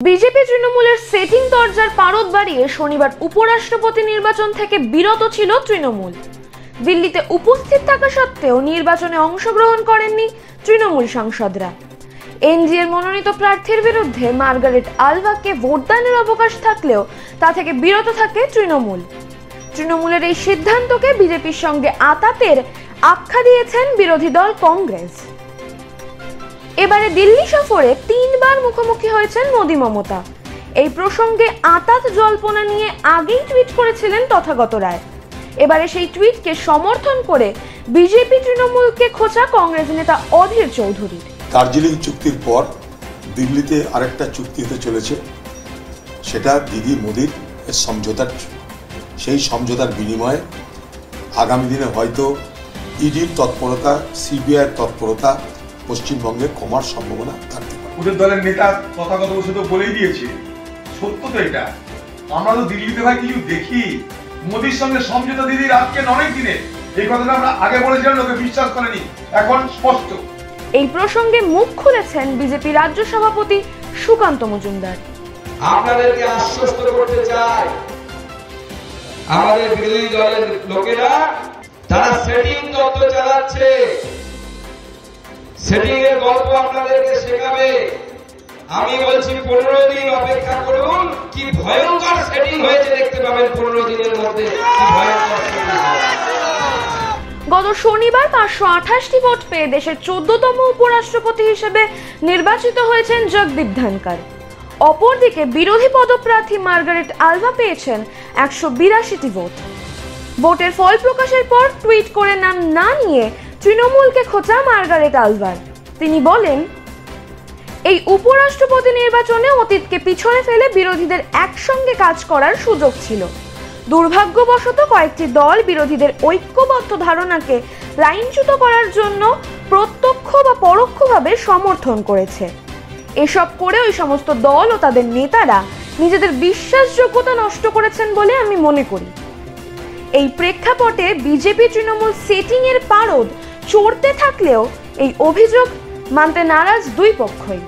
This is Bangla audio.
বিজেপি তৃণমূলের সেটিং দরজার পারদ বাড়িয়ে শনিবার উপরাষ্ট্রপতি নির্বাচন থেকে বিরত ছিল তৃণমূল। দিল্লিতে উপস্থিত থাকা সত্ত্বেও নির্বাচনে অংশগ্রহণ করেননি তৃণমূল সাংসদরা। এনডিএর মনোনীত প্রার্থীর বিরুদ্ধে মার্গারেট আলভাকে ভোটদানের অবকাশ থাকলেও তা থেকে বিরত থাকে তৃণমূল। তৃণমূলের এই সিদ্ধান্তকে বিজেপির সঙ্গে আতাতের আখ্যা দিয়েছেন বিরোধী দল কংগ্রেস। এবারে দিল্লি সফরে 3 বার মুখোমুখি হয়েছেন মোদি মমতা। এই প্রসঙ্গে আতাত জল্পনা নিয়ে আগেই টুইট করেছিলেন তথাগত রায়। এবারে সেই টুইটকে সমর্থন করে বিজেপি তৃণমূলকে খোঁচা কংগ্রেস নেতা অধীর চৌধুরীর। দার্জিলিং চুক্তির পর দিল্লিতে আরেকটা চুক্তি হতে চলেছে, সেটা দিদি মোদির সমঝোতার। সেই সমঝোতার বিনিময়ে আগামী দিনে হয়তো ইডির তৎপরতা, সিবিআইয়ের তৎপরতা পশ্চিমবঙ্গে কমার সম্ভাবনা থাকতে পারে। ওদের দলের নেতা তথাগত বসু তো বলেই দিয়েছে, সত্য তো এটা। আমরা তো দিল্লিতে ভাই কিছু দেখি, মোদির সঙ্গে সমঝোতা দিদির আজকে অনেক দিনে, এই কথাটা আমরা আগে বলেছিলাম, লোকে বিশ্বাস করেনি, এখন স্পষ্ট। এই প্রসঙ্গে মুখ খুলেছেন বিজেপি রাজ্য সভাপতি সুকান্ত মজুমদার। আপনাদেরকে আশ্বস্ত করতে চাই, আমাদের বিরোধী দলের লোকেরা তারা সেটিং তত্ত্ব চালাচ্ছে, সেটিং এর গল্প আপনাদেরকে শেখাবে। আমি বলছি 15 দিন অপেক্ষা করুন, কি ভয়ঙ্কর সেটিং হয়েছে দেখতে পাবেন 15 দিনের মধ্যে। কি ভয়ঙ্কর সেটিং। গত শনিবার 528টি ভোট পেয়ে দেশের 14তম উপরাষ্ট্রপতি হিসেবে নির্বাচিত হয়েছেন জগদীপ ধনকর। অপরদিকে বিরোধী পদপ্রার্থী মার্গারেট আলভা পেয়েছেন 182টি ভোট। ভোটের ফল প্রকাশের পর টুইট করে নাম না নিয়ে তৃণমূলকে খোঁচা মার্গারেট আলভার। তিনি বলেন, এই উপরাষ্ট্রপতি নির্বাচনে অতীতকে পিছনে ফেলে বিরোধীদের একসঙ্গে কাজ করার সুযোগ ছিল। দুর্ভাগ্যবশত কয়েকটি দল বিরোধীদের ঐক্যবদ্ধ ধারণাকে লাইনচ্যুত করার জন্য প্রত্যক্ষ বা পরোক্ষভাবে সমর্থন করেছে। এসব করে ওই সমস্ত দল ও তাদের নেতারা নিজেদের বিশ্বাসযোগ্যতা নষ্ট করেছেন বলে আমি মনে করি। এই প্রেক্ষাপটে বিজেপি তৃণমূল সেটিং এর পারদ চড়তে থাকলেও এই অভিযোগ মানতে নারাজ দুই পক্ষই।